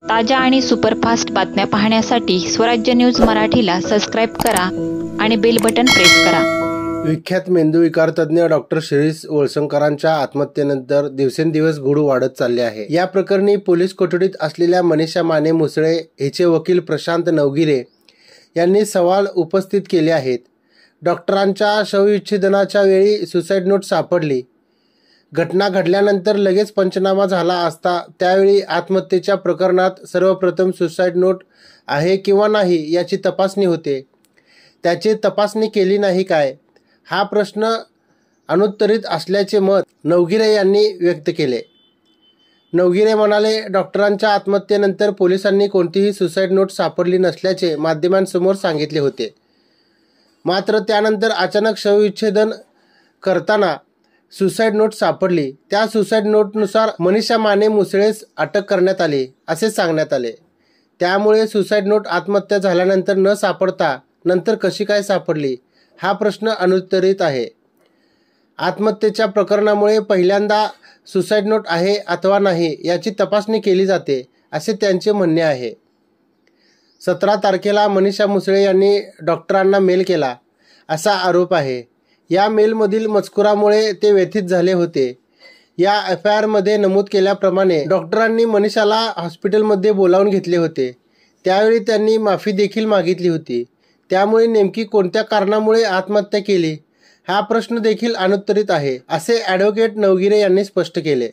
ताज्या आणि सुपरफास्ट बातम्या पाहण्यासाठी स्वराज्य न्यूज मराठीला सबस्क्राईब करा आणि बेल बटन प्रेस करा। विख्यात मेंदूविकार तज्ञ डॉक्टर शिरीष वळसंकरांच्या आत्महत्येनंतर दिवसेंदिवस गूढ वाढत चालले आहे। या प्रकरणी पोलीस कोठडीत असलेल्या मनीषा माने मुसळे हिचे वकील प्रशांत नवगिरे यांनी सवाल उपस्थित केले आहेत। डॉक्टरांच्या शवविच्छेदनाच्या वेळी सुसाईड नोट सापडली। घटना घडल्यानंतर लगेच पंचनामा झाला असता त्यावेळी आत्महत्येच्या प्रकरणात सर्वप्रथम सुसाईड नोट आहे किंवा नाही याची तपासणी होते। त्याची तपासणी केली नाही काय, हा प्रश्न अनुत्तरित असल्याचे मत नवगिरे यांनी व्यक्त केले। नवगिरे म्हणाले, डॉक्टरांच्या आत्महत्येनंतर पोलिसांनी कोणतीही सुसाईड नोट सापडली नसल्याचे माध्यमांसमोर सांगितले होते। मात्र त्यानंतर अचानक शवविच्छेदन करताना सुसाईड नोट सापडली। त्या सुसाईड नोटनुसार मनीषा माने मुसळेस अटक करण्यात आली असे सांगण्यात आले। त्यामुळे सुसाईड नोट आत्महत्या झाल्यानंतर न सापडता नंतर कशी काय सापडली, हा प्रश्न अनुत्तरित आहे। आत्महत्येच्या प्रकरणामुळे पहिल्यांदा सुसाईड नोट आहे अथवा नाही याची तपासणी केली जाते असे त्यांचे म्हणणे आहे। 17 तारखेला मनीषा मुसळे यांनी डॉक्टरांना मेल केला असा आरोप आहे। या मेलमधील मजकुरामुळे ते व्यथित झाले होते। या FIR मध्ये नमूद केल्याप्रमाणे डॉक्टरांनी मनीषाला हॉस्पिटलमध्ये बोलावून घेतले होते। त्यावेळी त्यांनी माफी देखील मागितली होती। त्यामुळे नेमकी कोणत्या कारणामुळे आत्महत्या केली, हा प्रश्न देखील अनुत्तरित आहे असे ॲडव्होकेट नवगिरे यांनी स्पष्ट केले।